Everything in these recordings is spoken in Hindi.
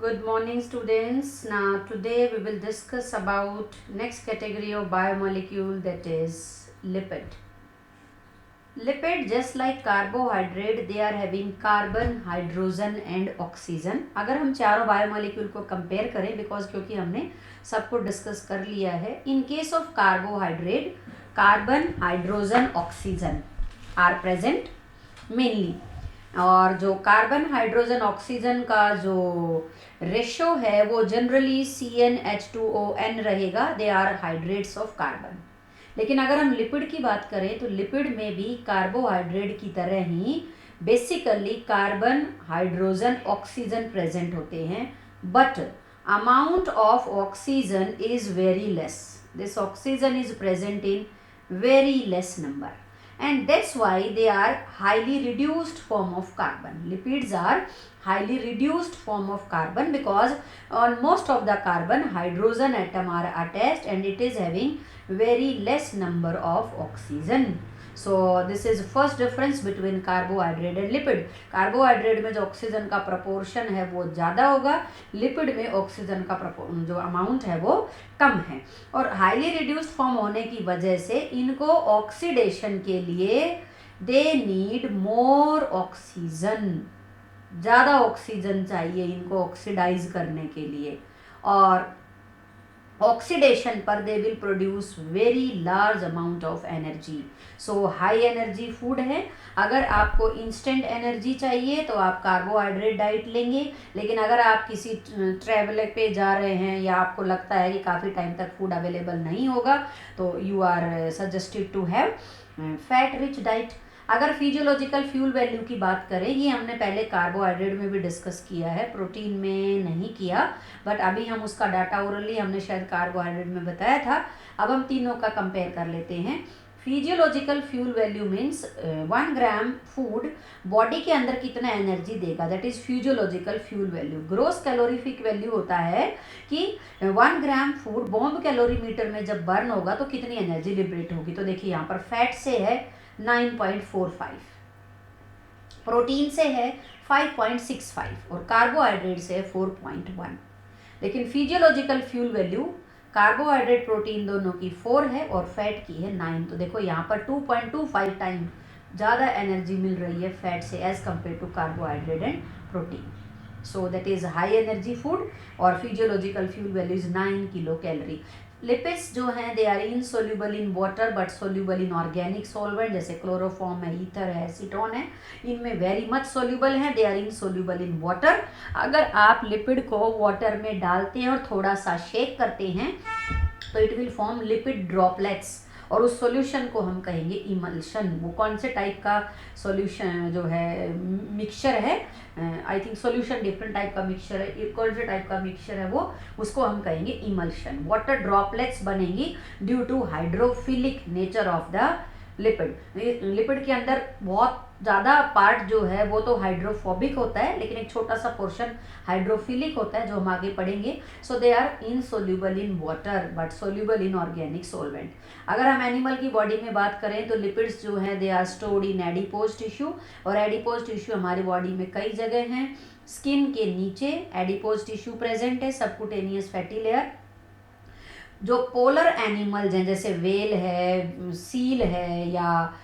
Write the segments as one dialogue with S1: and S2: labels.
S1: Good morning, students. Now, today we will discuss about next category of biomolecule, that is lipid. Lipid, just like carbohydrate, they are having carbon, hydrogen and oxygen. अगर हम चारों बायोमोलिक्यूल को कंपेयर करें, बिकॉज क्योंकि हमने सबको डिस्कस कर लिया है, in case of carbohydrate, carbon, hydrogen, oxygen are present mainly. और जो कार्बन, हाइड्रोजन, ऑक्सीजन का जो रेशो है वो जनरली CnH2ON रहेगा। They are hydrates of carbon. लेकिन अगर हम लिपिड की बात करें तो लिपिड में भी कार्बोहाइड्रेट की तरह ही basically carbon, hydrogen, oxygen present होते हैं, but amount of oxygen is very less. This oxygen is present in very less number, and that's why they are highly reduced form of carbon. Lipids are highly reduced form of carbon because on most of the carbon hydrogen atom are attached and it is having very less number of oxygen. So this is first difference between carbohydrate and lipid. Carbohydrate में जो ऑक्सीजन का प्रपोर्शन है वो ज़्यादा होगा, लिपिड में ऑक्सीजन का जो अमाउंट है वो कम है। और हाईली रिड्यूस्ड फॉर्म होने की वजह से इनको ऑक्सीडेशन के लिए दे नीड मोर ऑक्सीजन, ज़्यादा ऑक्सीजन चाहिए इनको ऑक्सीडाइज करने के लिए। और ऑक्सीडेशन पर they will produce very large amount of energy. So high energy food है। अगर आपको इंस्टेंट एनर्जी चाहिए तो आप कार्बोहाइड्रेट डाइट लेंगे, लेकिन अगर आप किसी ट्रैवल पे जा रहे हैं या आपको लगता है कि काफ़ी टाइम तक फूड अवेलेबल नहीं होगा तो you are suggested to have fat rich diet. अगर फिजियोलॉजिकल फ्यूल वैल्यू की बात करें, ये हमने पहले कार्बोहाइड्रेट में भी डिस्कस किया है, प्रोटीन में नहीं किया, बट अभी हम उसका डाटा ओरली हमने शायद कार्बोहाइड्रेट में बताया था। अब हम तीनों का कंपेयर कर लेते हैं। Physiological fuel value means 1 gram food body के अंदर कितना एनर्जी देगा, that is physiological fuel value. Gross calorific value होता है कि 1 ग्राम फूड बॉम्ब कैलोरीमीटर में जब बर्न होगा तो कितनी एनर्जी लिबरेट होगी। तो देखिए यहाँ पर फैट से है 9.45, प्रोटीन से है 5.65 और कार्बोहाइड्रेट से है 4.1। लेकिन physiological fuel value carbohydrate protein दोनों की 4 है और फैट की है 9। तो देखो यहाँ पर 2.25 टाइम ज़्यादा एनर्जी मिल रही है फैट से as compare to carbohydrate and protein. So that is high energy food और physiological fuel value is 9 kilo calorie. Lipids जो हैं they are insoluble in water but soluble in organic solvent, जैसे क्लोरोफॉर्म है, ईथर है, एसीटोन है, इनमें वेरी मच सोल्यूबल हैं। They are insoluble in water. अगर आप लिपिड को वाटर में डालते हैं और थोड़ा सा शेक करते हैं तो it will form lipid droplets और उस सॉल्यूशन को हम कहेंगे इमल्शन। वो कौन से टाइप का सॉल्यूशन जो है मिक्सचर है, I think solution different type का मिक्सचर है, कौन से टाइप का मिक्सचर है वो, उसको हम कहेंगे इमल्शन। वाटर ड्रॉपलेट्स बनेंगी due to hydrophilic nature of the lipid. Lipid के अंदर बहुत ज़्यादा पार्ट जो है वो तो हाइड्रोफोबिक होता है, लेकिन एक छोटा सा पोर्शन हाइड्रोफिलिक होता है जो हम आगे पढ़ेंगे। So they are insoluble in water but soluble in organic solvent. अगर हम एनिमल की बॉडी में बात करें तो लिपिड्स जो हैं they are stored in adipose tissue, और एडिपोज टिश्यू हमारी बॉडी में कई जगह हैं। स्किन के नीचे एडिपोज टिश्यू प्रेजेंट है, सबकुटेनियस फैटी लेयर। जो पोलर एनिमल्स हैं जैसे वेल है, सील है या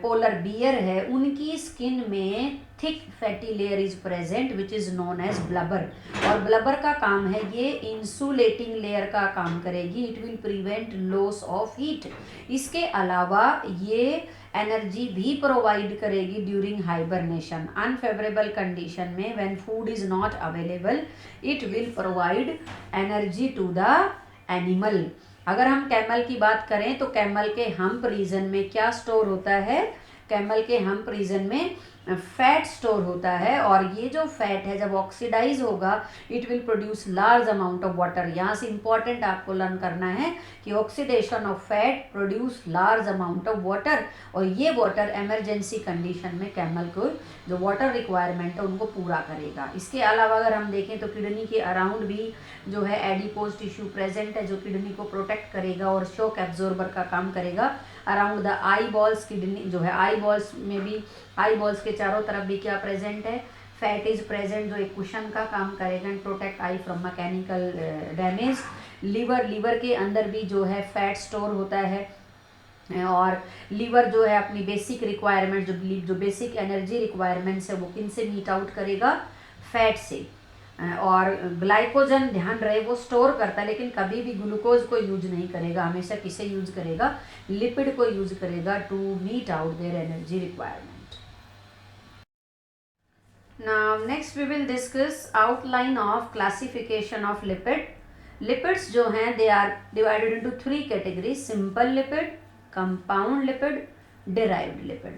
S1: पोलर बियर है, उनकी स्किन में thick fatty layer is present which is known as blubber. और ब्लबर का काम है ये इंसुलेटिंग लेयर का काम करेगी, it will prevent loss of heat. इसके अलावा ये एनर्जी भी प्रोवाइड करेगी ड्यूरिंग हाइबरनेशन। अनफेवरेबल कंडीशन में when food is not available it will provide energy to the animal. अगर हम कैमल की बात करें तो कैमल के हम्प रीजन में क्या स्टोर होता है, कैमल के हम्प रीजन में फैट स्टोर होता है, और ये जो फैट है जब ऑक्सीडाइज होगा it will produce large amount of water. यहाँ से इंपॉर्टेंट आपको लर्न करना है कि oxidation of fat produce large amount of water, और ये वाटर इमरजेंसी कंडीशन में कैमल को जो वाटर रिक्वायरमेंट है उनको पूरा करेगा। इसके अलावा अगर हम देखें तो किडनी के अराउंड भी जो है एडिपोज टिश्यू प्रेजेंट है जो किडनी को प्रोटेक्ट करेगा और शॉक एब्जॉर्बर का काम करेगा। Around the I balls kidney जो है, आई बॉल्स में भी, आई बॉल्स के चारों तरफ भी क्या प्रेजेंट है, फैट इज प्रेजेंट जो एक कुशन का काम करेगा and protect eye from mechanical damage. Liver के अंदर भी जो है फैट स्टोर होता है और लीवर जो है अपनी बेसिक रिक्वायरमेंट जो बेसिक एनर्जी रिक्वायरमेंट्स है वो किन से मीट आउट करेगा, फैट से। और ग्लाइकोजन ध्यान रहे वो स्टोर करता है लेकिन कभी भी ग्लूकोज को यूज नहीं करेगा, हमेशा किसे यूज करेगा, लिपिड को यूज करेगा to meet out their energy requirement. Now next we will discuss outline of classification of lipid. Lipids जो हैं they are divided into 3 categories: simple lipid, compound lipid, derived lipid.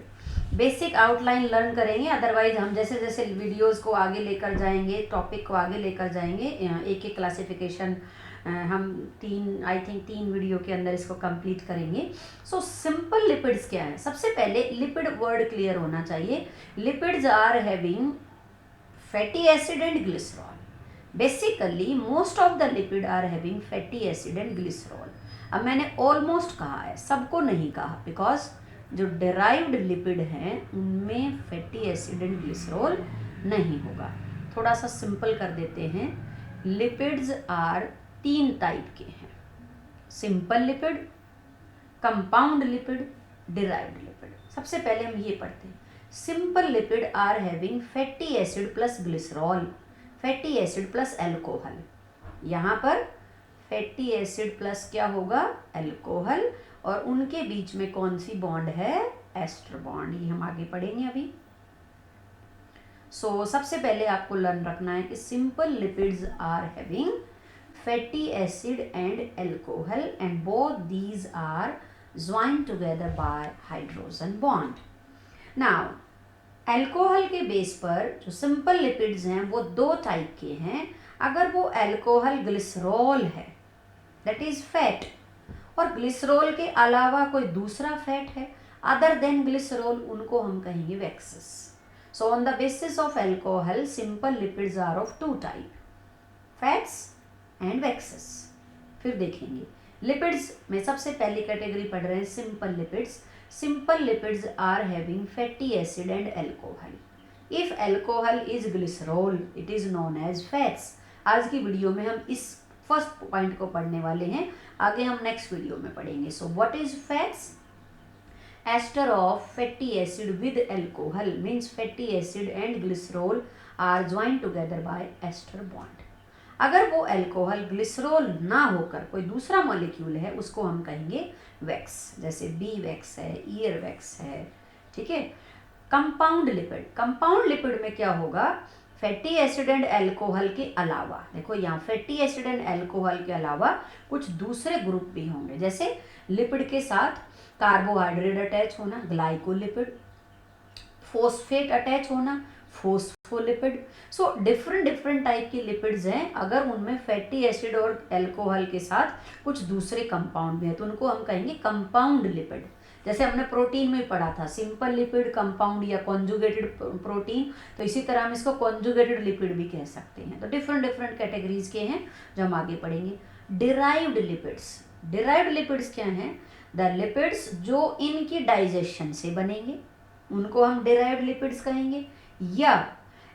S1: Basic outline learn करेंगे, अदरवाइज हम जैसे जैसे वीडियोस को आगे लेकर जाएंगे, टॉपिक को आगे लेकर जाएंगे, एक एक क्लासिफिकेशन हम 3 वीडियो के अंदर इसको कंप्लीट करेंगे। सो सिंपल लिपिड्स क्या है, सबसे पहले लिपिड वर्ड क्लियर होना चाहिए। Lipids are having fatty acid and glycerol. Basically most of the lipid are having fatty acid and glycerol. अब मैंने ऑलमोस्ट कहा है, सबको नहीं कहा, बिकॉज जो डेराइव्ड लिपिड हैं उनमें फैटी एसिड एंड ग्लिसरॉल नहीं होगा। थोड़ा सा सिंपल कर देते हैं। लिपिड्स आर 3 टाइप के हैं: simple lipid, compound lipid, derived lipid. सबसे पहले हम ये पढ़ते हैं। Simple lipid are having fatty acid plus glycerol, fatty acid plus alcohol. यहाँ पर फैटी एसिड प्लस क्या होगा, एल्कोहल, और उनके बीच में कौन सी बॉन्ड है, एस्टर बॉन्ड। ये हम आगे पढ़ेंगे अभी। सो सबसे पहले आपको लर्न रखना है कि simple lipids are having fatty acid and alcohol and both these are joined together by hydrogen bond. Now alcohol के बेस पर जो सिंपल लिपिड्स हैं वो 2 टाइप के हैं। अगर वो एल्कोहल ग्लिसरॉल है, दैट इज फैट, और ग्लिसरॉल के अलावा कोई दूसरा फैट है अदर देन ग्लिसरॉल, उनको हम कहेंगे waxes. So on the basis of alcohol simple lipids are of 2 type, fats and waxes. फिर देखेंगे लिपिड्स में सबसे पहली कैटेगरी पढ़ रहे हैं simple lipids. Simple lipids are having fatty acid and alcohol. If alcohol is glycerol it is known as fats. आज की वीडियो में हम इस फर्स्ट पॉइंट को पढ़ने वाले हैं, आगे हम नेक्स्ट वीडियो में पढ़ेंगे। So what is fats? Ester of fatty acid with alcohol means fatty acid and glycerol are joined together by ester bond. अगर वो एल्कोहल ग्लिसरॉल ना होकर कोई दूसरा मॉलिक्यूल है उसको हम कहेंगे वैक्स, जैसे बी वैक्स है, ईयर वैक्स है, ठीक है। कंपाउंड लिपिड, कंपाउंड लिपिड में क्या होगा, फैटी एसिड एंड एल्कोहल के अलावा, देखो यहाँ फैटी एसिड एंड एल्कोहल के अलावा कुछ दूसरे ग्रुप भी होंगे, जैसे लिपिड के साथ कार्बोहाइड्रेट अटैच होना, ग्लाइकोलिपिड, फोस्फेट अटैच होना, फोस्फोलिपिड। सो डिफरेंट टाइप की लिपिड्स हैं। अगर उनमें फैटी एसिड और एल्कोहल के साथ कुछ दूसरे कंपाउंड भी हैं तो उनको हम कहेंगे कंपाउंड लिपिड। जैसे हमने प्रोटीन में पढ़ा था सिंपल लिपिड, कंपाउंड या कॉन्जुगेटेड प्रोटीन, तो इसी तरह हम इसको कॉन्जुगेटेड लिपिड भी कह सकते हैं। तो डिफरेंट कैटेगरीज के हैं जो हम आगे पढ़ेंगे। डिराइव्ड लिपिड्स, डिराइव्ड लिपिड्स क्या हैं? द लिपिड्स जो इनकी डाइजेशन से बनेंगे उनको हम डिराइव्ड लिपिड्स कहेंगे, या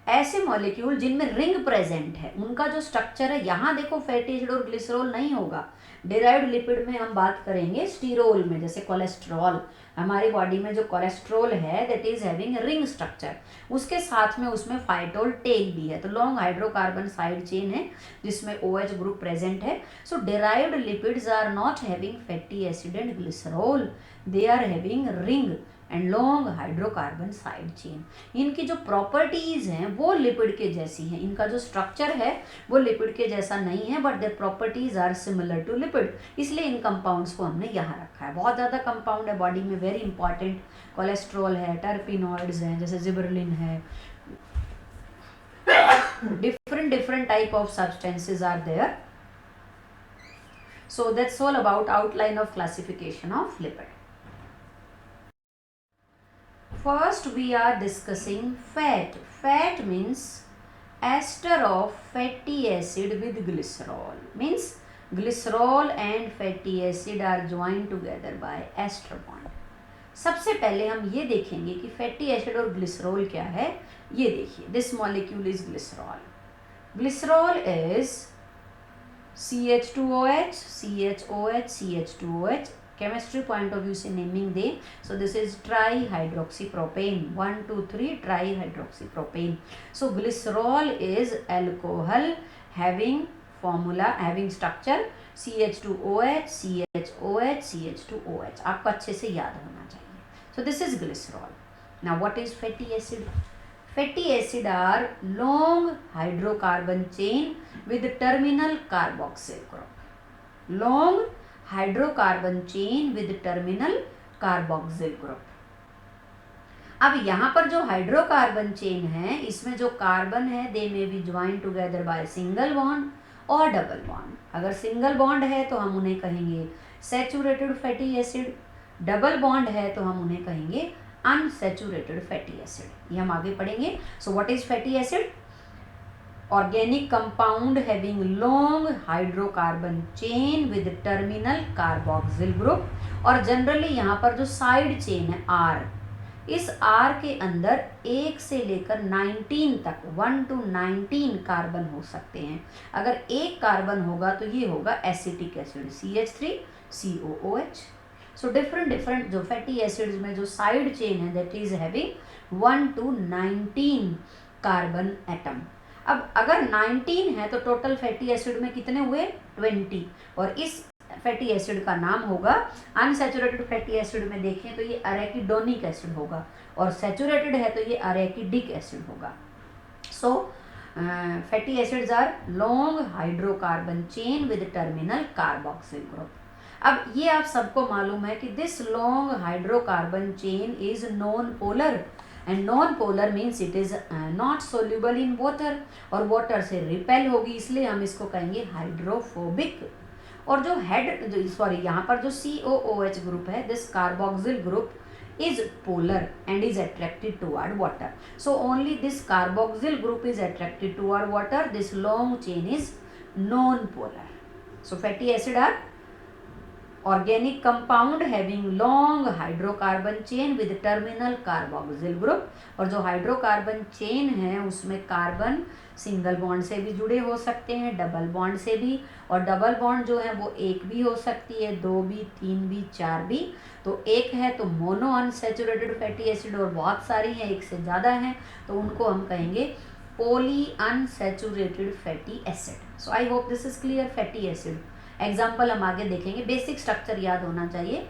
S1: ऐसे मॉलिक्यूल जिनमें रिंग प्रेजेंट है, उनका जो स्ट्रक्चर है, यहाँ देखो फैटी एसिड और ग्लिसरॉल नहीं होगा। डिराइव्ड लिपिड में हम बात करेंगे स्टीरोल में, जैसे कोलेस्ट्रॉल, हमारी बॉडी में जो कोलेस्ट्रॉल है that is having ring structure, उसके साथ में उसमें फाइटोल टेल भी है, तो लॉन्ग हाइड्रोकार्बन साइड चेन है जिसमें OH ग्रुप प्रेजेंट है। So derived lipids are not having fatty acid and glycerol, they are having ring and long hydrocarbon side chain. इनकी जो प्रॉपर्टीज हैं वो लिपिड के जैसी हैं, इनका जो स्ट्रक्चर है वो लिपिड के जैसा नहीं है, but their properties are similar to lipid, इसलिए इन कंपाउंड्स को हमने यहाँ रखा है। बहुत ज़्यादा कंपाउंड है बॉडी में, वेरी इंपॉर्टेंट, कोलेस्ट्रॉल है, टर्पिनॉइड्स हैं जैसे जिबरलिन है, different type of substances are there. So that's all about outline of classification of lipid. First we are discussing fat. Fat means ester of fatty acid with glycerol, means glycerol and fatty acid are joined together by ester bond. सबसे पहले हम ये देखेंगे कि फैटी एसिड और ग्लिसरॉल क्या है। ये देखिए, this molecule is glycerol. Glycerol is CH2OH, CHOH, CH2OH. Chemistry point of view से naming they. So this is trihydroxypropane. 1, 2, 3 trihydroxypropane. So glycerol is alcohol having formula, having structure CH2OH, CHOH, CH2OH. आपको अच्छे से याद होना चाहिए. So this is glycerol. Now what is fatty acid? Fatty acid are long hydrocarbon chain with terminal carboxyl group. Long hydrocarbon chain with terminal carboxyl group. अब यहाँ पर जो हाइड्रोकार्बन चेन है, इसमें जो कार्बन है they may be join together by single bond और डबल बॉन्ड. अगर सिंगल बॉन्ड है तो हम उन्हें कहेंगे saturated fatty acid. Double bond है तो हम उन्हें कहेंगे अनसैचुरेटेड फैटी एसिड. ये हम आगे पढ़ेंगे. So what is fatty acid? Organic compound having long hydrocarbon chain with terminal carboxyl group. और जनरली यहाँ पर जो साइड चेन है R, इस R के अंदर 1 से लेकर 19 तक 1 to 19 कार्बन हो सकते हैं. अगर एक कार्बन होगा तो ये होगा acetic acid CH3COOH. So different जो फैटी एसिड्स में जो साइड चेन है that is having 1 to 19 carbon atom. अब अगर 19 है तो टोटल फैटी एसिड में कितने हुए? 20. और इस फैटी एसिड का नाम होगा, अनसैचुरेटेड फैटी एसिड में देखें तो ये अरेकिडोनिक एसिड होगा, और सैचुरेटेड है तो ये अरेकिडिक एसिड होगा. So fatty acids are long hydrocarbon chain with terminal carboxyl group. अब ये आप सबको मालूम है कि this long hydrocarbon chain is non polar, and non polar means it is not soluble in water, और वाटर से रिपेल होगी, इसलिए हम इसको कहेंगे हाइड्रोफोबिक. और जो यहाँ पर जो COOH ग्रुप है, this carboxyl group is polar and is attracted toward water. So only this carboxyl group is attracted toward water. This long chain is non-polar. So fatty acid are organic compound having long hydrocarbon chain with terminal carboxyl group. और जो हाइड्रोकार्बन चेन है उसमें कार्बन सिंगल बॉन्ड से भी जुड़े हो सकते हैं, डबल बॉन्ड से भी, और डबल बॉन्ड जो है वो एक भी हो सकती है, 2 भी, 3 भी, 4 भी. तो एक है तो मोनो अनसैचुरेटेड फैटी एसिड, और बहुत सारी हैं, एक से ज़्यादा हैं, तो उनको हम कहेंगे poly unsaturated fatty acid. So I hope this is clear. Fatty acid example हम आगे देखेंगे. बेसिक स्ट्रक्चर याद होना चाहिए.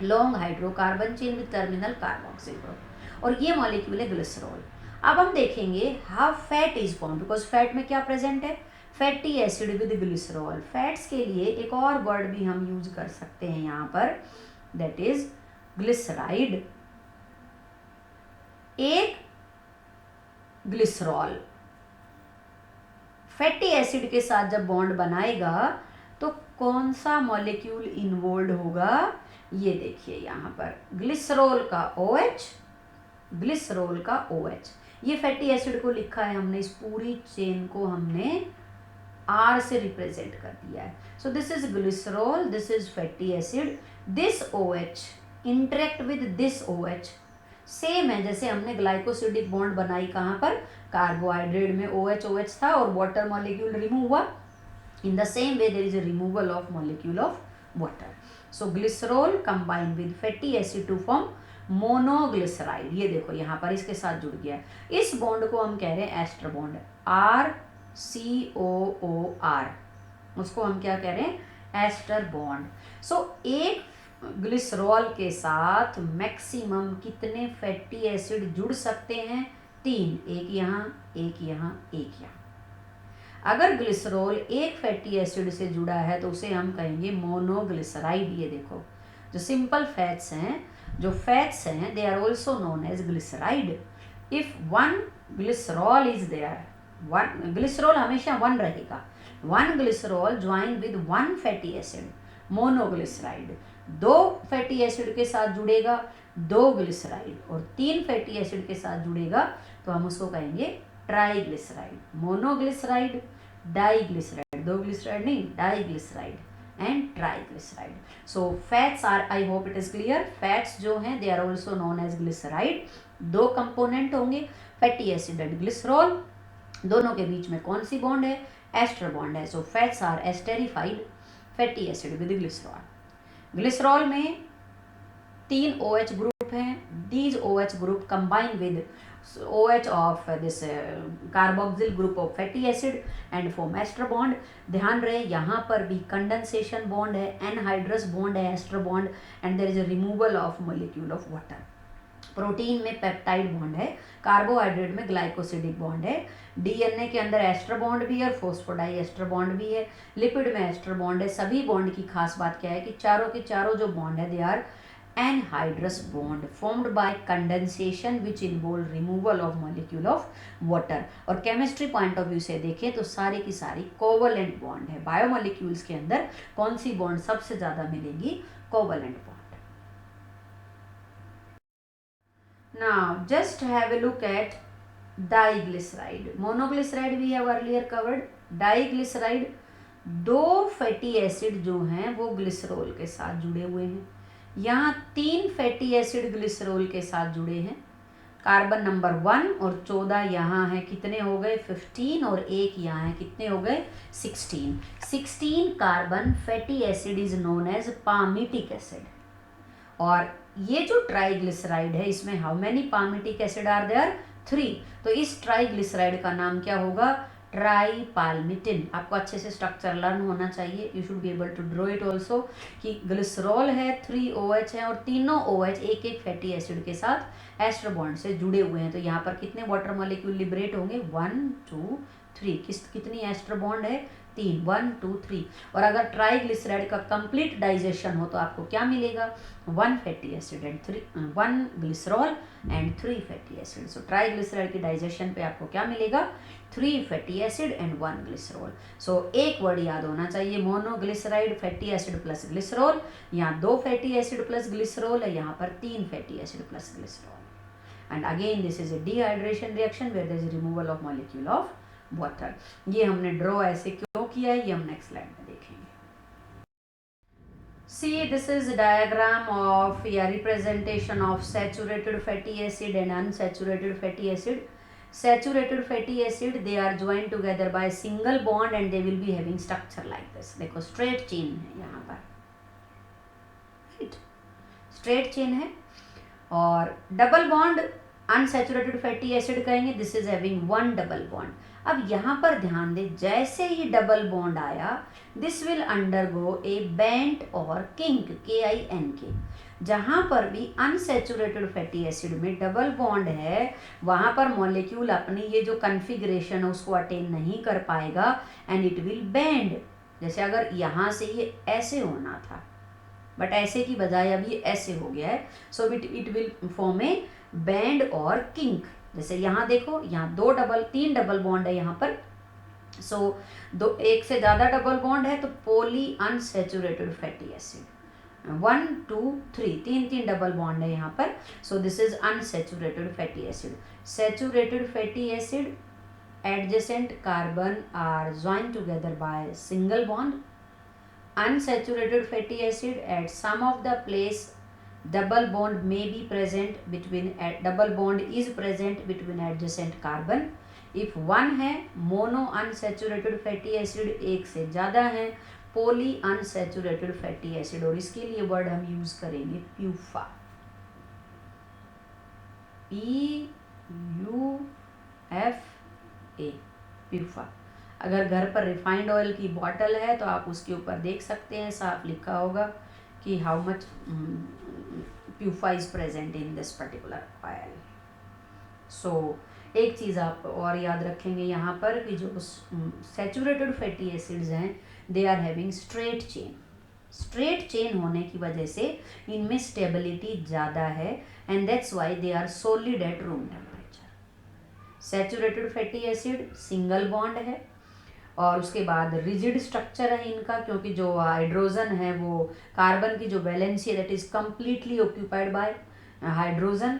S1: Long hydrocarbon chain with terminal carboxyl group, और ये मॉलिक्यूल है ग्लिसरॉल. अब हम देखेंगे how fat is form, because fat में क्या प्रेजेंट है? Fatty acid with glycerol. Fats के लिए एक और वर्ड भी हम यूज कर सकते हैं यहाँ पर, दैट इज ग्लिसराइड. एक ग्लिसरॉल फैटी एसिड के साथ जब बॉन्ड बनाएगा तो कौन सा मॉलिक्यूल इन्वॉल्व होगा? ये देखिए यहाँ पर ग्लिसरॉल का OH, ग्लिसरॉल का OH. ये फैटी एसिड को लिखा है हमने, इस पूरी चेन को हमने R से रिप्रेजेंट कर दिया है. सो this is glycerol, this is fatty acid. This OH interact with this OH. Same है जैसे हमने ग्लाइकोसिडिक बॉन्ड बनाई कहाँ पर? कार्बोहाइड्रेट में OH था और वाटर मॉलिक्यूल रिमूव हुआ. In the same way, there is a removal of molecule of water. So glycerol combine with fatty acid to form monoglyceride. ये देखो यहाँ पर इसके साथ जुड़ गया. इस बॉन्ड को हम कह रहे हैं एस्टर बॉन्ड, RCOOR. उसको हम क्या कह रहे हैं? Ester bond. सो एक ग्लिसरॉल के साथ मैक्सिमम कितने फैटी एसिड जुड़ सकते हैं? 3. एक यहाँ, एक यहाँ, एक यहाँ. अगर ग्लिसरॉल एक फैटी एसिड से जुड़ा है तो उसे हम कहेंगे मोनोग्लिसराइड. ये देखो जो सिंपल फैट्स हैं, जो फैट्स हैं, they are also known as glyceride. If one glycerol is there, one glycerol हमेशा 1 रहेगा. 1 glycerol join with 1 fatty acid, monoglyceride. 2 fatty acid के साथ जुड़ेगा 2 ग्लिसराइड, और 3 फैटी एसिड के साथ जुड़ेगा तो हम उसको कहेंगे ट्राइग्लिसराइड. मोनोग्लिसराइड, डाइग्लिसराइड, 2 ग्लिसराइड नहीं, diglyceride. And triglyceride. So fats are, I hope it is clear, fats जो हैं they are also known as glyceride. दो कंपोनेंट होंगे, फैटी एसिड एंड ग्लिसरॉल. दोनों के बीच में कौन सी बॉन्ड है? एस्टर बॉन्ड है. So fats are esterified fatty acid with glycerol. Glycerol में 3 OH ग्रुप हैं. These OH group combine with OH of this carboxyl group of fatty acid and form ester bond. ध्यान रहे यहाँ पर भी कंडेंसेशन बॉन्ड है, एनहाइड्रस बॉन्ड है, ester bond, and there is a removal of molecule of water. Protein में पेप्टाइड बॉन्ड है, कार्बोहाइड्रेट में ग्लाइकोसिडिक बॉन्ड है, डीएनए के अंदर एस्टर बॉन्ड भी है, फोस्फोडाइएस्टर बॉन्ड भी है, लिपिड में एस्टर बॉन्ड है. सभी बॉन्ड की खास बात क्या है कि चारों के चारों जो बॉन्ड है they are anhydrous bond formed by condensation which involve removal of molecule of water. और केमिस्ट्री पॉइंट ऑफ व्यू से देखें तो सारी की सारी कोवलेंट बॉन्ड है. बायोमोलिक्यूल्स के अंदर कौन सी बॉन्ड सबसे ज्यादा मिलेगी? Covalent bond. Now just have a look at diglyceride. Monoglyceride we have earlier covered. Diglyceride, 2 fatty acid जो हैं वो ग्लिसरॉल के साथ जुड़े हुए हैं. यहाँ 3 फैटी एसिड ग्लिसरॉल के साथ जुड़े हैं. कार्बन नंबर 1 और 14 यहाँ है, कितने हो गए? 15. और एक यहाँ है, कितने हो गए? 16. 16 carbon fatty acid is known as palmitic acid. और ये जो ट्राइग्लिसराइड है इसमें how many palmitic acid are there? 3. तो इस ट्राइग्लिसराइड का नाम क्या होगा? ट्राईपाल्मिटिन. आपको अच्छे से स्ट्रक्चर लर्न होना चाहिए. You should be able to draw it also कि ग्लिसरॉल है, 3 OH है, और तीनों OH एक एक फैटी एसिड के साथ एस्टर बॉन्ड से जुड़े हुए हैं. तो यहाँ पर कितने वाटर मॉलिक्यूल लिबरेट होंगे? 1 2 3. कितनी एस्टर बॉन्ड है? 3. 1 2 3. और अगर ट्राइग्लिसराइड का कंप्लीट डाइजेशन हो तो आपको क्या मिलेगा? 1 fatty acid and 1 glycerol and 3 fatty acid. So triglyceride की डाइजेशन पे आपको क्या मिलेगा? 3 फैटी एसिड एंड 1 ग्लिसरॉल. सो एक वर्ड याद होना चाहिए, monoglyceride fatty acid plus glycerol. यहाँ 2 फैटी एसिड प्लस ग्लिसरॉल है, यहाँ पर 3 fatty acid plus glycerol. And again this is a dehydration reaction where there is removal of molecule of water. ये हमने ड्रॉ ऐसे क्यों किया है ये हम नेक्स्ट स्लाइड में देखेंगे. See, this is a diagram of representation of saturated fatty acid and unsaturated fatty acid. Saturated fatty acid, they are joined together by single bond and they will be having structure like this. देखो straight chain है यहाँ पर, right? Straight chain है. और double bond unsaturated fatty acid कहेंगे, this is having 1 double bond. अब यहाँ पर ध्यान दें, जैसे ही डबल बॉन्ड आया this will undergo a bent और किंक, KINK. जहाँ पर भी अनसैचुरेटेड फैटी एसिड में डबल बॉन्ड है वहाँ पर मॉलिक्यूल अपनी ये जो कन्फिग्रेशन है उसको अटेन नहीं कर पाएगा एंड इट विल बेंड. जैसे अगर यहाँ से ये ऐसे होना था बट ऐसे की बजाय अब ये ऐसे हो गया है, so it will form A band और किंक. जैसे यहाँ देखो, यहाँ 3 डबल बॉन्ड है यहाँ पर. सो एक से ज़्यादा डबल बॉन्ड है तो poly unsaturated fatty acid. 1 2 3 3 double bond है यहाँ पर. So this is unsaturated fatty acid. Saturated fatty acid adjacent carbon are joined together by single bond. Unsaturated fatty acid, at some of the place double bond may be present between is present between adjacent carbon. If one है mono unsaturated fatty acid, एक से ज़्यादा है poly unsaturated fatty acid. और इसके लिए वर्ड हम यूज करेंगे PUFA. PUFA. अगर घर पर रिफाइंड ऑयल की बॉटल है तो आप उसके ऊपर देख सकते हैं, साफ लिखा होगा कि how much PUFA is present in this particular oil. सो एक चीज़ आप और याद रखेंगे यहाँ पर कि जो सैचुरेटेड फैटी एसिड्स हैं they are having straight chain. Straight chain होने की वजह से इनमें स्टेबिलिटी ज़्यादा है and that's why they are solid at room temperature. Saturated fatty acid single bond है और उसके बाद रिजिड स्ट्रक्चर है इनका, क्योंकि जो हाइड्रोजन है वो कार्बन की जो वैलेंसी है that is completely occupied by hydrogen.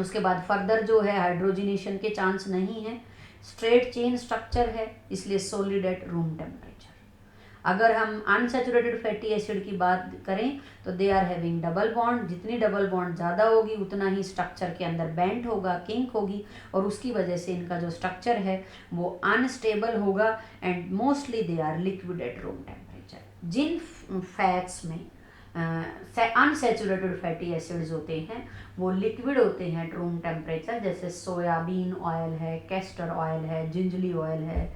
S1: उसके बाद फर्दर जो है हाइड्रोजिनेशन के चांस नहीं है. स्ट्रेट चेन स्ट्रक्चर है इसलिए सॉलिड एट रूम टेम्परेचर. अगर हम अनसैचुरेटेड फैटी एसिड की बात करें तो they are having double bond, जितनी डबल बॉन्ड ज़्यादा होगी उतना ही स्ट्रक्चर के अंदर बेंट होगा, किंक होगी, और उसकी वजह से इनका जो स्ट्रक्चर है वो अनस्टेबल होगा and mostly they are liquid at room temperature. जिन फैट्स में अनसैचुरेटेड फैटी एसिड्स होते हैं वो लिक्विड होते हैं एट रूम टेम्परेचर, जैसे सोयाबीन ऑयल है, कैस्टर ऑयल है, जिंजली ऑयल है,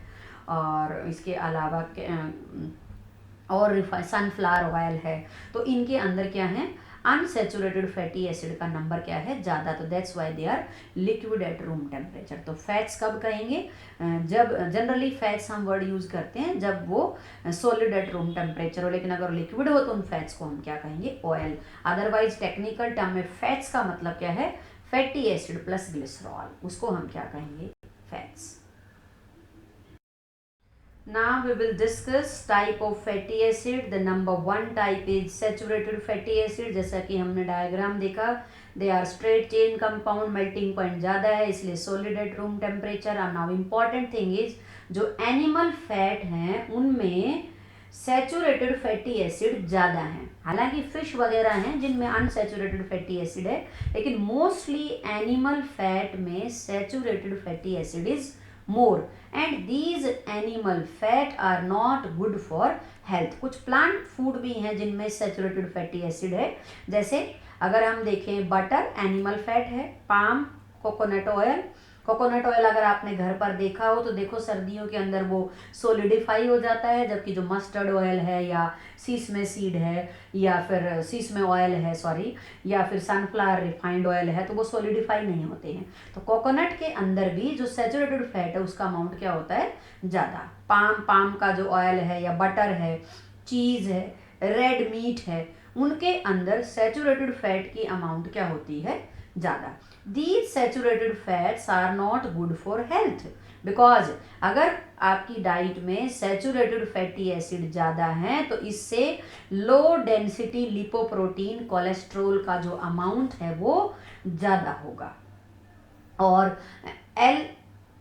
S1: और इसके अलावा और सनफ्लावर ऑयल है। तो इनके अंदर क्या है, अनसैचुरेटेड फैटी एसिड का नंबर क्या है, ज़्यादा, तो that's why they are liquid at room temperature. तो फैट्स कब कहेंगे, जब जनरली फैट्स हम वर्ड यूज़ करते हैं जब वो सॉलिड एट रूम टेम्परेचर हो, लेकिन अगर लिक्विड हो तो उन फैट्स को हम क्या कहेंगे, ऑयल। अदरवाइज टेक्निकल टर्म में फैट्स का मतलब क्या है, फैटी एसिड प्लस ग्लिसरॉल, उसको हम क्या कहेंगे, fats. Now we will discuss type of fatty acid. The number 1 type is saturated fatty acid. जैसा कि हमने डायग्राम देखा, they are straight chain compound, melting point ज़्यादा है इसलिए solid at room temperature. And now important thing is जो animal fat हैं उनमें सैचुरेटेड फैटी एसिड ज़्यादा हैं। हालांकि फिश वगैरह हैं जिनमें अनसैचुरेटेड फैटी एसिड है, लेकिन मोस्टली एनिमल फैट में saturated fatty acid is more and these animal fat are not good for health। कुछ प्लांट फूड भी हैं जिनमें सैचुरेटेड फैटी एसिड है, जैसे अगर हम देखें बटर एनिमल फैट है, palm, coconut oil. Coconut oil अगर आपने घर पर देखा हो तो देखो सर्दियों के अंदर वो सोलिडिफाई हो जाता है, जबकि जो मस्टर्ड ऑयल है या सीसमे सीड है या फिर सीसमे ऑयल है सॉरी, या फिर सनफ्लावर रिफाइंड ऑयल है तो वो सोलिडिफाई नहीं होते हैं। तो कोकोनट के अंदर भी जो सैचुरेटेड फैट है उसका अमाउंट क्या होता है, ज़्यादा। पाम का जो ऑयल है या बटर है, चीज़ है, रेड मीट है, उनके अंदर सैचुरेटेड फैट की अमाउंट क्या होती है, ज़्यादा। These saturated fats are not good for health because अगर आपकी डाइट में सैचुरेटेड फैटी एसिड ज़्यादा है तो इससे लो डेंसिटी लिपोप्रोटीन कोलेस्ट्रोल का जो अमाउंट है वो ज़्यादा होगा। और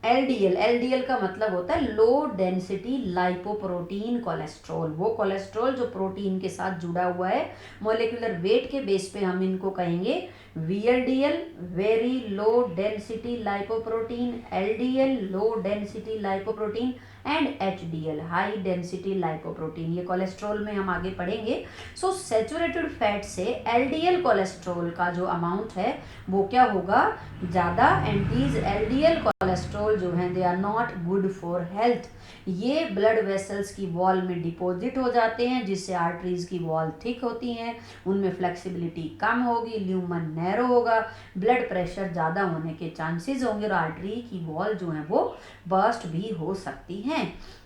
S1: एलडीएल का मतलब होता है लो डेंसिटी लाइपोप्रोटीन कोलेस्ट्रॉल। वो कोलेस्ट्रॉल जो प्रोटीन के साथ जुड़ा हुआ है, मोलिकुलर वेट के बेस पे हम इनको कहेंगे VLDL, very low density lipoprotein, LDL, low density lipoprotein, and HDL, high density lipoprotein. ये कोलेस्ट्रॉल में हम आगे पढ़ेंगे। सो सैचुरेटेड फैट से एलडीएल कोलेस्ट्रॉल का जो अमाउंट है वो क्या होगा, ज़्यादा। एंड दीज एलडीएल कोलेस्ट्रॉल जो हैं they are not good for health. ये ब्लड वेसल्स की वॉल में डिपॉजिट हो जाते हैं, जिससे आर्टरीज की वॉल थिक होती हैं, उनमें फ्लेक्सिबिलिटी कम होगी, ल्यूमन नैरो होगा, ब्लड प्रेशर ज़्यादा होने के चांसेस होंगे और आर्टरी की वॉल जो है वो बर्स्ट भी हो सकती हैं।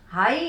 S1: हाई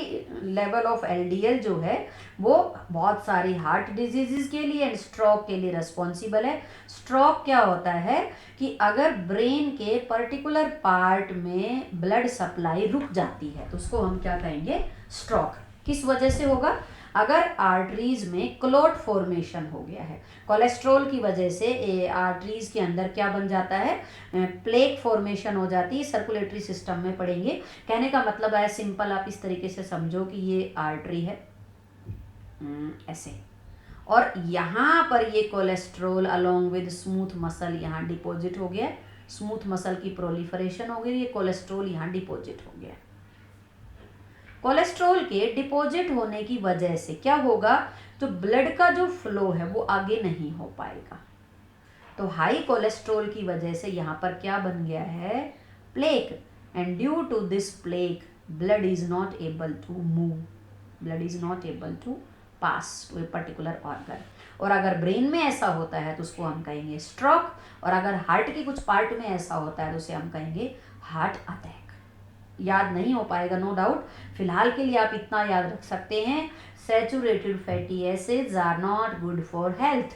S1: लेवल ऑफ एलडीएल जो है वो बहुत सारी हार्ट डिजीजेस के लिए एंड स्ट्रोक के लिए रिस्पॉन्सिबल है। स्ट्रोक क्या होता है कि अगर ब्रेन के पर्टिकुलर पार्ट में ब्लड सप्लाई रुक जाती है तो उसको हम क्या कहेंगे, स्ट्रोक। किस वजह से होगा, अगर आर्टरीज में क्लॉट फॉर्मेशन हो गया है, कोलेस्ट्रॉल की वजह से आर्टरीज के अंदर क्या बन जाता है, प्लेक फॉर्मेशन हो जाती है। सर्कुलेटरी सिस्टम में पढ़ेंगे। कहने का मतलब है सिंपल, आप इस तरीके से समझो कि ये आर्टरी है ऐसे, और यहाँ पर ये cholesterol along with smooth muscle यहाँ डिपॉजिट हो गया, स्मूथ मसल की प्रोलिफरेशन हो गई, ये कोलेस्ट्रॉल यहाँ डिपॉजिट हो गया। कोलेस्ट्रॉल के डिपॉजिट होने की वजह से क्या होगा, तो ब्लड का जो फ्लो है वो आगे नहीं हो पाएगा। तो हाई कोलेस्ट्रॉल की वजह से यहाँ पर क्या बन गया है, plaque, and due to this plaque blood is not able to move, blood is not able to pass to a particular organ. और अगर ब्रेन में ऐसा होता है तो उसको हम कहेंगे स्ट्रोक, और अगर हार्ट के कुछ पार्ट में ऐसा होता है तो उसे हम कहेंगे हार्ट अटैक। याद नहीं हो पाएगा नो डाउट, फिलहाल के लिए आप इतना याद रख सकते हैं, saturated fatty acids are not good for health.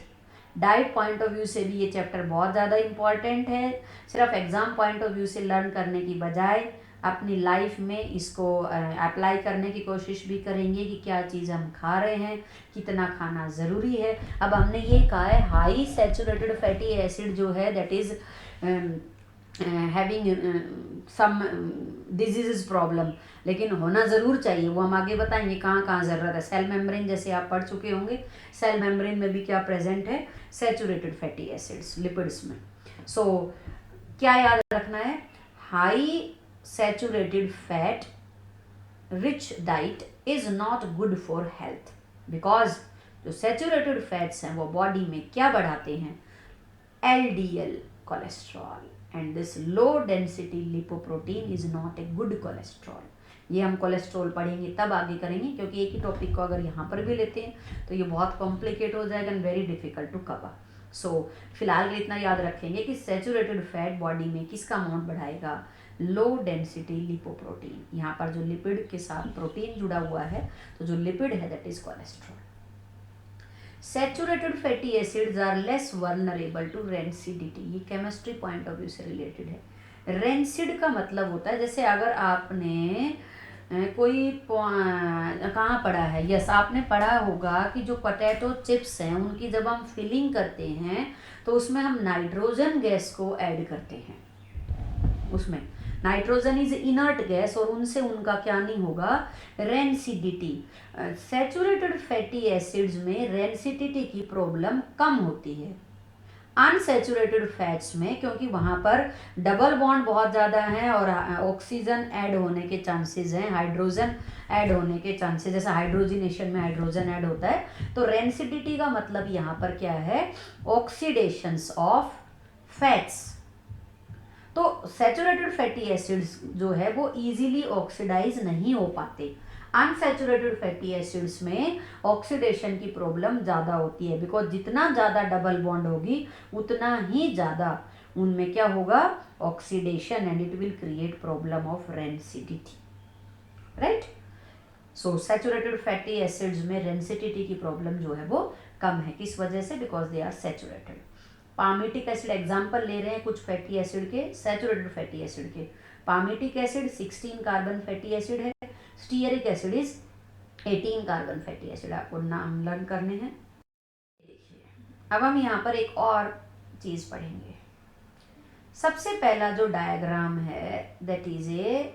S1: Diet point of view से भी ये चैप्टर बहुत ज़्यादा इंपॉर्टेंट है। सिर्फ एग्जाम पॉइंट ऑफ व्यू से लर्न करने की बजाय अपनी लाइफ में इसको अप्लाई करने की कोशिश भी करेंगे कि क्या चीज़ हम खा रहे हैं, कितना खाना ज़रूरी है। अब हमने ये कहा है हाई सैचुरेटेड फैटी एसिड जो है that is having some disease problem, लेकिन होना ज़रूर चाहिए, वो हम आगे बताएंगे कहाँ कहाँ ज़रूरत है। सेल मेम्ब्रेन जैसे आप पढ़ चुके होंगे, सेल मेम्ब्रेन में भी क्या प्रेजेंट है, सैचुरेटेड फैटी एसिड्स लिपिड्स में। सो क्या याद रखना है, high saturated fat rich diet is not good for health, because जो सैचुरेटेड फैट्स हैं वो बॉडी में क्या बढ़ाते हैं, LDL cholesterol, and this low density lipoprotein is not a good cholesterol. ये हम कोलेस्ट्रॉल पढ़ेंगे तब आगे करेंगे, क्योंकि एक ही टॉपिक को अगर यहाँ पर भी लेते हैं तो ये बहुत कॉम्प्लिकेट हो जाएगा and very difficult to cover. So फिलहाल इतना याद रखेंगे कि सैचुरेटेड फैट बॉडी में किसका अमाउंट बढ़ाएगा, लो डेंसिटी लिपोप्रोटीन। यहाँ पर जो लिपिड के साथ प्रोटीन जुड़ा हुआ है, तो जो लिपिड है that is cholesterol. Saturated fatty acids are less vulnerable to rancidity, ये केमिस्ट्री पॉइंट ऑफ व्यू से रिलेटेड है। रेंसिड का मतलब होता है, जैसे अगर आपने कोई कहाँ पढ़ा है, यस आपने पढ़ा होगा कि जो पोटैटो चिप्स हैं उनकी जब हम फिलिंग करते हैं तो उसमें हम नाइट्रोजन गैस को ऐड करते हैं, उसमें नाइट्रोजन इज इनर्ट गैस और उनसे उनका क्या नहीं होगा, रेंसिडिटी। सैचुरेटेड फैटी एसिड्स में रेंसिडिटी की प्रॉब्लम कम होती है अनसैचुरेटेड फैट्स में, क्योंकि वहाँ पर डबल बॉन्ड बहुत ज़्यादा है और ऑक्सीजन ऐड होने के चांसेस हैं, हाइड्रोजन ऐड होने के चांसेस, जैसे हाइड्रोजिनेशन में हाइड्रोजन ऐड होता है। तो रेंसिडिटी का मतलब यहाँ पर क्या है, ऑक्सीडेशंस ऑफ फैट्स। तो सैचुरेटेड फैटी एसिड्स जो है वो इजीली ऑक्सीडाइज नहीं हो पाते। अनसैचुरेटेड फैटी एसिड्स में ऑक्सीडेशन की प्रॉब्लम ज़्यादा होती है, बिकॉज जितना ज़्यादा डबल बॉन्ड होगी उतना ही ज़्यादा उनमें क्या होगा, oxidation, and it will create problem of rancidity, right. So saturated fatty acids में रेंसिडिटी की प्रॉब्लम जो है वो कम है, किस वजह से, because they are saturated. Palmitic acid example ले रहे हैं कुछ फैटी एसिड के, सैचुरेटेड फैटी एसिड के। Palmitic acid 16 carbon fatty acid है, stearic acid is 18 carbon fatty acid, आपको नाम लर्न करने हैं। देखिए अब हम यहाँ पर एक और चीज़ पढ़ेंगे। सबसे पहला जो डायग्राम है that is a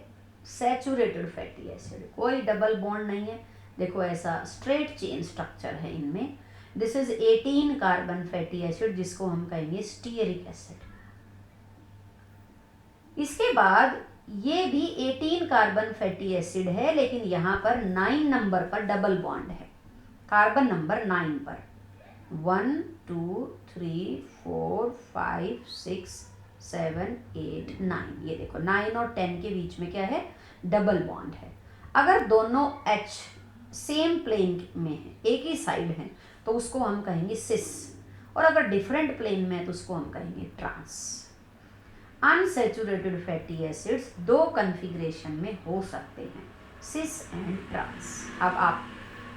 S1: saturated fatty acid, कोई डबल बॉन्ड नहीं है, देखो ऐसा स्ट्रेट चेन स्ट्रक्चर है इनमें। This is 18 carbon fatty acid जिसको हम कहेंगे स्टीयरिक एसिड। इसके बाद ये भी 18 कार्बन फैटी एसिड है, लेकिन यहाँ पर 9 नंबर पर डबल बॉन्ड है, कार्बन नंबर 9 पर 1 2 3 4 5 6 7 8 9, ये देखो 9 और 10 के बीच में क्या है, डबल बॉन्ड है। अगर दोनों H सेम प्लेन में है, एक ही साइड है, तो उसको हम कहेंगे सिस, और अगर डिफरेंट प्लेन में है तो उसको हम कहेंगे ट्रांस। अनसैचुरेटेड फैटी एसिड्स दो कन्फिग्रेशन में हो सकते हैं, सिस एंड ट्रांस। अब आप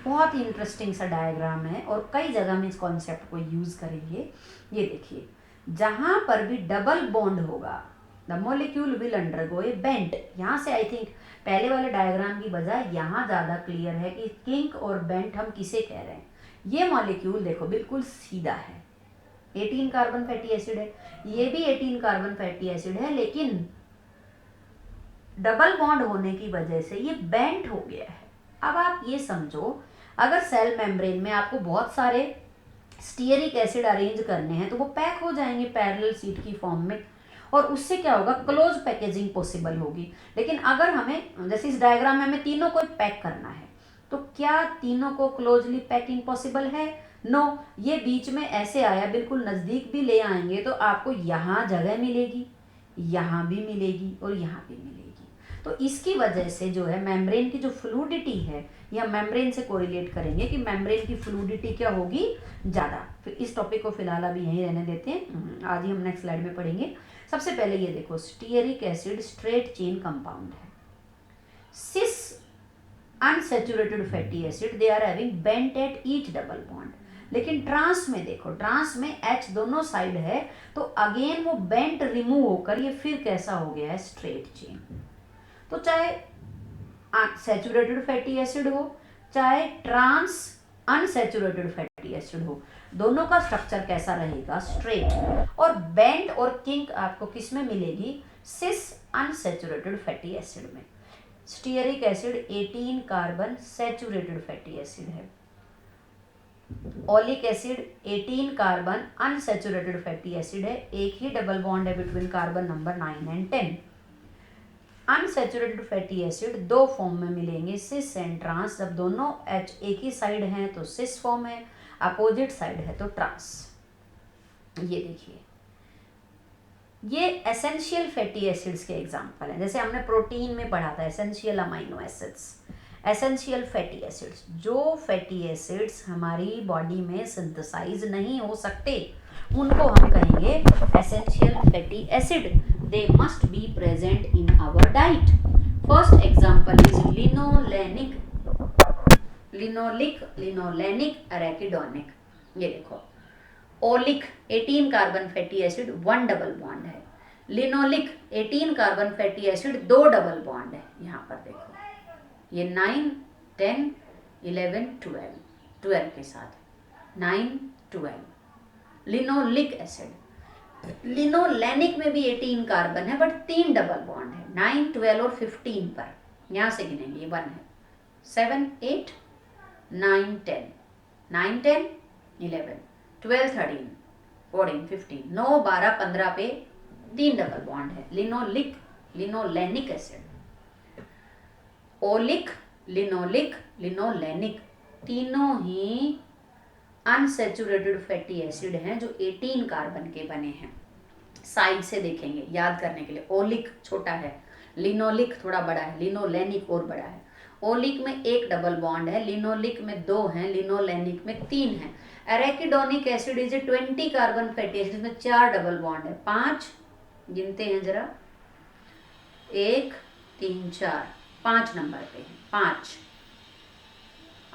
S1: बहुत ही इंटरेस्टिंग सा डायग्राम है और कई जगह में इस कॉन्सेप्ट को यूज़ करेंगे। ये देखिए जहाँ पर भी डबल बॉन्ड होगा the molecule will undergo a bent. यहाँ से आई थिंक पहले वाले डायग्राम की बजाय यहाँ ज़्यादा क्लियर है कि किंक और बेंट हम किसे कह रहे हैं। ये मॉलिक्यूल देखो बिल्कुल सीधा है, 18 कार्बन फैटी एसिड है, ये भी 18 कार्बन फैटी एसिड है, लेकिन डबल बॉन्ड होने की वजह से ये बेंट हो गया है। अब आप ये समझो, अगर सेल मेम्ब्रेन में आपको बहुत सारे स्टीयरिक एसिड अरेंज करने हैं तो वो पैक हो जाएंगे पैरेलल सीट की फॉर्म में, और उससे क्या होगा, क्लोज पैकेजिंग पॉसिबल होगी। लेकिन अगर हमें जैसे इस डायग्राम में हमें तीनों को पैक करना है, तो क्या तीनों को क्लोजली पैकिंग पॉसिबल है? नो। ये बीच में ऐसे आया, बिल्कुल नज़दीक भी ले आएंगे तो आपको यहाँ जगह मिलेगी, यहाँ भी मिलेगी और यहाँ भी मिलेगी। तो इसकी वजह से जो है मेम्ब्रेन की जो फ्लूडिटी है, या मेम्ब्रेन से कोरिलेट करेंगे कि मेम्ब्रेन की फ्लूडिटी क्या होगी, ज़्यादा। फिर इस टॉपिक को फिलहाल अभी यहीं रहने देते हैं, आज ही हम नेक्स्ट स्लाइड में पढ़ेंगे। सबसे पहले ये देखो, stearic acid straight chain compound है। Cis unsaturated fatty acid they are having bent at each double bond, लेकिन ट्रांस में देखो, ट्रांस में H दोनों साइड है, तो अगेन वो बेंट रिमूव होकर ये फिर कैसा हो गया है, स्ट्रेट चेन। तो चाहे सैचुरेटेड फैटी एसिड हो, चाहे ट्रांस अनसैचुरेटेड फैटी एसिड हो, दोनों का स्ट्रक्चर कैसा रहेगा, स्ट्रेट। और बेंट और किंक आपको किस में मिलेगी, सिस अनसैचुरेटेड फैटी एसिड में। Stearic acid 18 carbon saturated fatty acid है। Oleic acid 18 carbon unsaturated fatty acid है, एक ही डबल बॉन्ड है between carbon number 9 and 10। Unsaturated fatty acid दो फॉर्म में मिलेंगे, सिस एंड ट्रांस। जब दोनों एच एक ही साइड हैं तो सिस फॉर्म है, अपोजिट साइड है तो ट्रांस। ये देखिए, ये एसेंशियल फैटी एसिड्स के एग्जांपल हैं। जैसे हमने प्रोटीन में पढ़ा था essential amino acids, essential fatty acids. जो फैटी एसिड्स हमारी बॉडी में सिंथेसाइज नहीं हो सकते उनको हम कहेंगे essential fatty acid. They must be present in our diet. First example is linolenic, linolenic arachidonic. ये देखो, oleic 18 carbon fatty acid 1 double bond है, linoleic 18 carbon fatty acid 2 double bond है। यहाँ पर देखो ये 9, 10, 11, 12 के साथ 9, 12। लिनोलिक एसिड, लिनोलेनिक में भी 18 कार्बन है बट 3 डबल बॉन्ड है, 9, 12 और 15 पर। यहाँ से गिनेंगे 1 है, 7, 8, 9, 10, 9, 10, 11, 12, 13, 14, 15, 9, 12, 15 पे 3 डबल बॉन्ड है, linoleic, linolenic acid. Oleic, linoleic, linolenic तीनों ही अनसैचुरेटेड फैटी एसिड हैं जो 18 कार्बन के बने हैं। साइड से देखेंगे याद करने के लिए, ओलिक छोटा है, लिनोलिक थोड़ा बड़ा है, लिनोलेनिक और बड़ा है। ओलिक में 1 डबल बॉन्ड है, लिनोलिक में 2 हैं, लिनोलेनिक में 3 है। Arachidonic acid is 20 carbon fatty acid में 4 डबल बॉन्ड है, 5 गिनते हैं जरा, 1, 3, 4, 5 नंबर पे है, 5,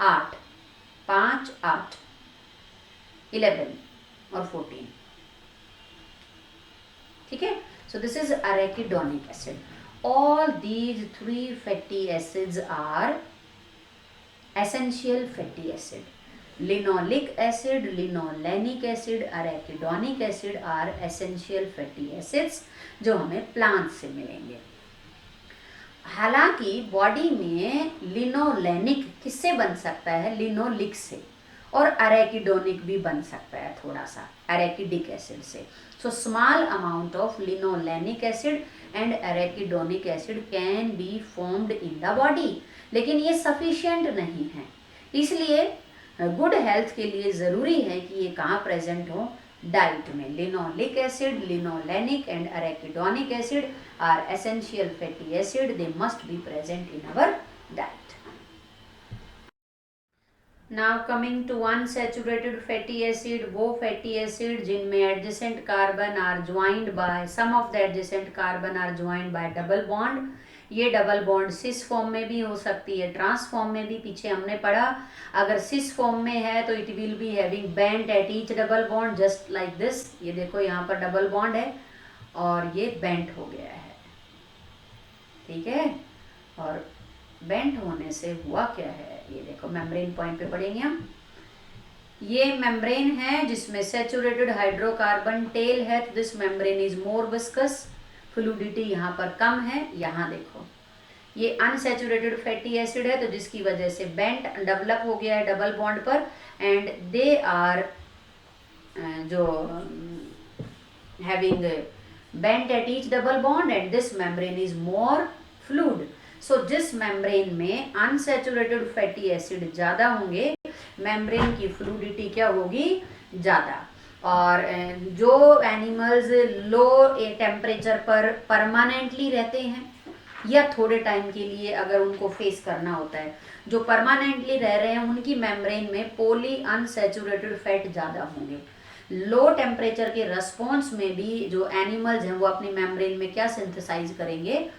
S1: 8, 5, 8, 11 और 14। ठीक है, so this is arachidonic acid. All these 3 fatty acids are essential fatty acid. Linoleic acid, linolenic acid, arachidonic acid are essential fatty acids जो हमें प्लांट से मिलेंगे। हालांकि बॉडी में लिनोलेनिक किससे बन सकता है, लिनोलिक से, और अरेकिडोनिक भी बन सकता है थोड़ा सा अरेकिडिक एसिड से। So small amount of linolenic acid and arachidonic acid can be formed in the body, लेकिन ये सफिशिएंट नहीं है। इसलिए गुड हेल्थ के लिए ज़रूरी है कि ये कहाँ प्रेजेंट हो, डाइट में। Linoleic acid, linolenic and arachidonic acid are essential fatty acid, they must be present in our diet. Now coming to unsaturated fatty acid, वो fatty acid जिनमें adjacent carbon are joined by, some of the adjacent carbon are joined by double bond। ये डबल बॉन्ड सिस फॉर्म में भी हो सकती है, ट्रांस फॉर्म में भी। पीछे हमने पढ़ा अगर सिस फॉर्म में है तो it will be having bent at each double bond just like this. ये देखो यहाँ पर डबल बॉन्ड है और ये बेंट हो गया है, ठीक है। और बेंट होने से हुआ क्या है, ये देखो मेम्ब्रेन पॉइंट पे पढ़ेंगे हम। ये मेम्ब्रेन है जिसमें सैचुरेटेड हाइड्रोकार्बन टेल है, तो this membrane is more viscous, fluidity यहाँ पर कम है। यहाँ देखो ये अनसैचुरेटेड फैटी एसिड है तो जिसकी वजह से बेंट डेवलप हो गया है डबल बॉन्ड पर, एंड दे आर जो having bent at each double bond and this membrane is more fluid. So जिस मेम्ब्रेन में अनसैचुरेटेड फैटी एसिड ज़्यादा होंगे, मेम्ब्रेन की फ्लूइडिटी क्या होगी, ज़्यादा। और जो एनिमल्स लो टेम्परेचर पर परमानेंटली रहते हैं या थोड़े टाइम के लिए अगर उनको फेस करना होता है, जो परमानेंटली रह रहे हैं उनकी मेम्ब्रेन में पॉली अनसैचुरेटेड फैट ज़्यादा होंगे। लो टेम्परेचर के रेस्पॉन्स में भी जो एनिमल्स हैं वो अपनी मेम्ब्रेन में क्या सिंथेसाइज करेंगे,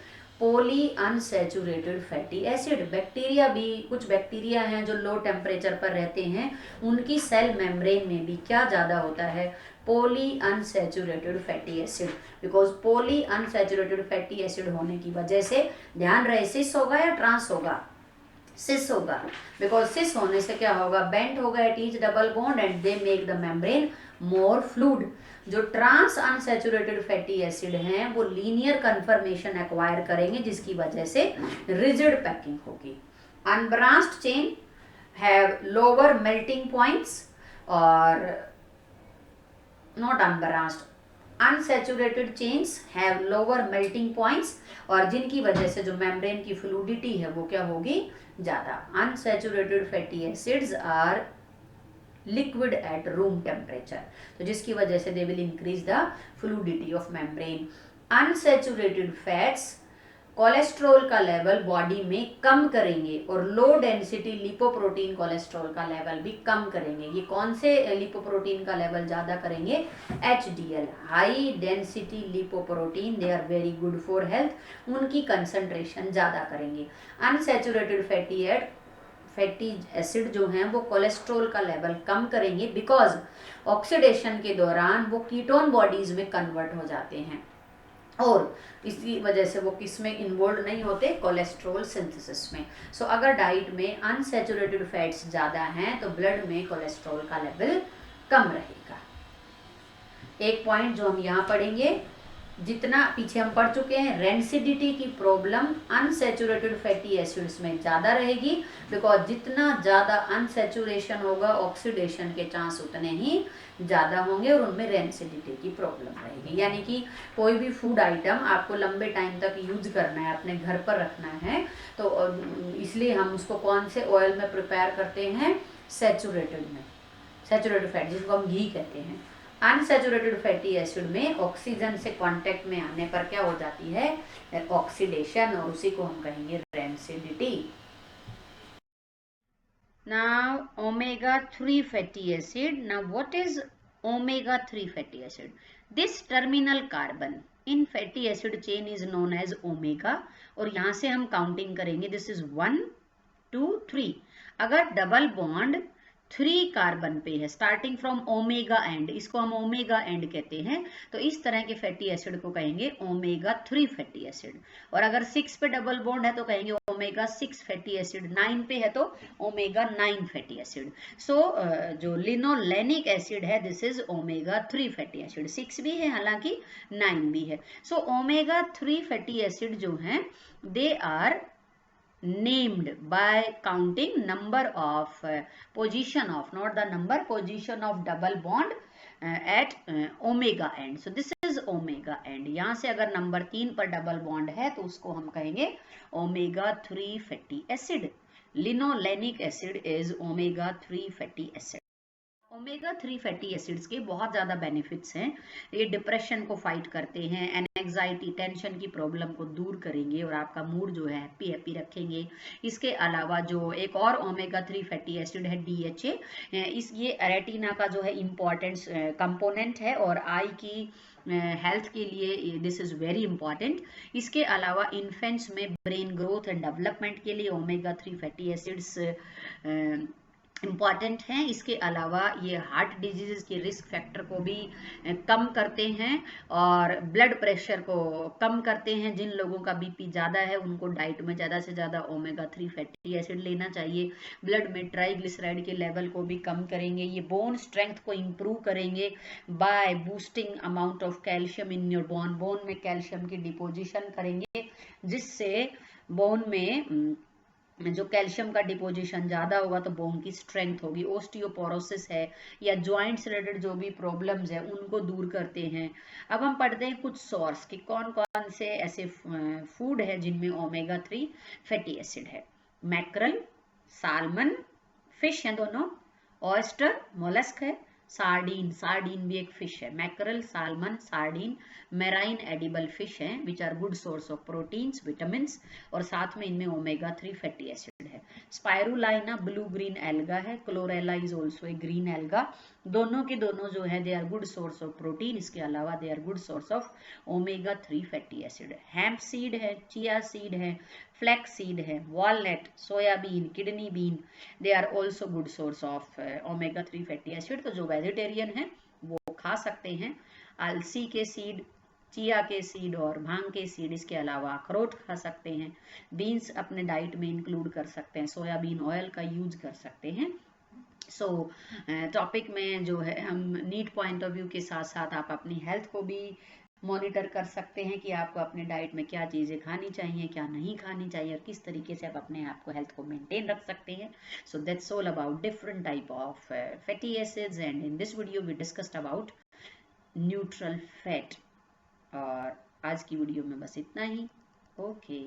S1: poly unsaturated fatty acid. Bacteria भी, कुछ बैक्टीरिया हैं जो लो टेम्परेचर पर रहते हैं, उनकी सेल मेम्ब्रेन में भी क्या ज़्यादा होता है, poly unsaturated fatty acid. Because poly unsaturated fatty acid होने की वजह से, ध्यान रहे सिस होगा या ट्रांस होगा, सिस होगा, बिकॉज सिस होने से क्या होगा, बेंट होगा at each double bond and they make the membrane more fluid. जो ट्रांस अनसैचुरेटेड फैटी एसिड हैं वो लीनियर कन्फर्मेशन एक्वायर करेंगे, जिसकी वजह से रिजिड पैकिंग होगी। Unbranched chain have lower melting points, और not unbranched, unsaturated chains have lower melting points, और जिनकी वजह से जो मेम्ब्रेन की फ्लूडिटी है वो क्या होगी, ज़्यादा। Unsaturated fatty acids are liquid at room temperature, तो जिसकी वजह से they will increase the fluidity of membrane. Unsaturated fats cholesterol का लेवल बॉडी में कम करेंगे, और लो डेंसिटी लिपोप्रोटीन कोलेस्ट्रॉल का लेवल भी कम करेंगे। ये कौन से लिपोप्रोटीन का लेवल ज़्यादा करेंगे, HDL, high density lipoprotein, they are very good for health, उनकी कंसंट्रेशन ज़्यादा करेंगे। अनसैचुरेटेड फैटी एसिड जो हैं वो कोलेस्ट्रॉल का लेवल कम करेंगे, बिकॉज ऑक्सीडेशन के दौरान वो कीटोन बॉडीज में कन्वर्ट हो जाते हैं, और इसी वजह से वो किस में इन्वॉल्व नहीं होते, कोलेस्ट्रॉल सिंथेसिस में। सो अगर डाइट में अनसैचुरेटेड फैट्स ज़्यादा हैं तो ब्लड में कोलेस्ट्रॉल का लेवल कम रहेगा। एक पॉइंट जो हम यहाँ पढ़ेंगे, जितना पीछे हम पढ़ चुके हैं, रेंसिडिटी की प्रॉब्लम अनसैचुरेटेड फैटी एसिड्स में ज़्यादा रहेगी, बिकॉज जितना ज़्यादा अनसैचुरेशन होगा ऑक्सीडेशन के चांस उतने ही ज़्यादा होंगे, और उनमें रेंसिडिटी की प्रॉब्लम रहेगी। यानी कि कोई भी फूड आइटम आपको लंबे टाइम तक यूज करना है, अपने घर पर रखना है, तो इसलिए हम उसको कौन से ऑयल में प्रिपेयर करते हैं, सैचुरेटेड में, सैचुरेटेड फैट जिसको हम घी कहते हैं। अनसैचुरेटेड फैटी एसिड में ऑक्सीजन से कांटेक्ट में आने पर क्या हो जाती है, ऑक्सीडेशन, और उसी को हम कहेंगे rancidity. Now omega 3 fatty acid, now what is omega 3 fatty acid? This terminal carbon in fatty acid chain is known as omega, और यहां से हम काउंटिंग करेंगे, दिस इज 1 2 3। अगर डबल बॉन्ड 3 कार्बन पे है, स्टार्टिंग फ्रॉम ओमेगा एंड, इसको हम ओमेगा एंड कहते हैं, तो इस तरह के फैटी एसिड को कहेंगे ओमेगा 3 फैटी एसिड। और अगर 6 पे डबल बॉन्ड है तो कहेंगे ओमेगा 6 फैटी एसिड, 9 पे है तो ओमेगा 9 फैटी एसिड। सो जो लिनोलेनिक एसिड है this is omega 3 fatty acid, 6 भी है हालांकि 9 भी है। सो ओमेगा 3 फैटी एसिड जो हैं they are named by counting number of position of, not the number, position of double bond at omega end. So this is omega end. यहाँ से अगर नंबर 3 पर डबल बॉन्ड है तो उसको हम कहेंगे omega 3 fatty acid. Linolenic acid is omega 3 fatty acid. Omega 3 fatty acids के बहुत ज़्यादा बेनिफिट्स हैं। ये डिप्रेशन को फाइट करते हैं, एंजाइटी टेंशन की प्रॉब्लम को दूर करेंगे, और आपका मूड जो है हैप्पी हैप्पी रखेंगे। इसके अलावा जो एक और ओमेगा 3 फैटी एसिड है DHA, ये रेटिना का जो है इम्पॉर्टेंट कंपोनेंट है, और आई की हेल्थ के लिए दिस इज़ वेरी इंपॉर्टेंट। इसके अलावा इन्फेंट्स में ब्रेन ग्रोथ एंड डेवलपमेंट के लिए ओमेगा 3 फैटी एसिड्स इम्पॉर्टेंट हैं। इसके अलावा ये हार्ट डिजीज़ के रिस्क फैक्टर को भी कम करते हैं, और ब्लड प्रेशर को कम करते हैं। जिन लोगों का BP ज़्यादा है उनको डाइट में ज़्यादा से ज़्यादा ओमेगा 3 फैटी एसिड लेना चाहिए। ब्लड में ट्राइग्लिसराइड के लेवल को भी कम करेंगे। ये बोन स्ट्रेंथ को इम्प्रूव करेंगे by boosting amount of calcium in your bone, bone में कैल्शियम की डिपोजिशन करेंगे, जिससे बोन में जो कैल्शियम का डिपोजिशन ज़्यादा होगा तो बोन की स्ट्रेंथ होगी। ओस्टियोपोरोसिस है या जॉइंट्स रिलेटेड जो भी प्रॉब्लम्स है उनको दूर करते हैं। अब हम पढ़ते हैं कुछ सोर्स कि कौन कौन से ऐसे फूड है जिनमें ओमेगा 3 फैटी एसिड है। मैक्रल, साल्मन, फिश है दोनों, ऑयस्टर मोलस्क है, सार्डीन, सार्डीन भी एक फिश है। Mackerel, salmon, sardine marine edible fish हैं which are good source of proteins, vitamins, और साथ में इनमें ओमेगा 3 फैटी एसिड है। स्पायरुलाइना ब्लू ग्रीन एल्गा है, chlorella is also a green alga. दोनों के दोनों जो है they are good source of protein, इसके अलावा दे are good source of omega 3 fatty acid. Hemp seed है, चिया सीड है, फ्लैक्स सीड है, walnut, soybean, kidney bean, they are also good source of omega 3 fatty acid. तो जो वेजिटेरियन है वो खा सकते हैं। अलसी के सीड, चिया के सीड और भांग के सीड, इसके अलावा अखरोट खा सकते हैं, बीन्स अपने डाइट में इंक्लूड कर सकते हैं, सोयाबीन ऑयल का यूज कर सकते हैं। सो टॉपिक में जो है हम नीट पॉइंट ऑफ व्यू के साथ साथ आप अपनी हेल्थ को भी मॉनिटर कर सकते हैं कि आपको अपने डाइट में क्या चीज़ें खानी चाहिए, क्या नहीं खानी चाहिए, और किस तरीके से आप अपने आप को हेल्थ को मेंटेन रख सकते हैं। So that's all about different type of fatty acids, and in this video we discussed about neutral fat. और आज की वीडियो में बस इतना ही। ओके।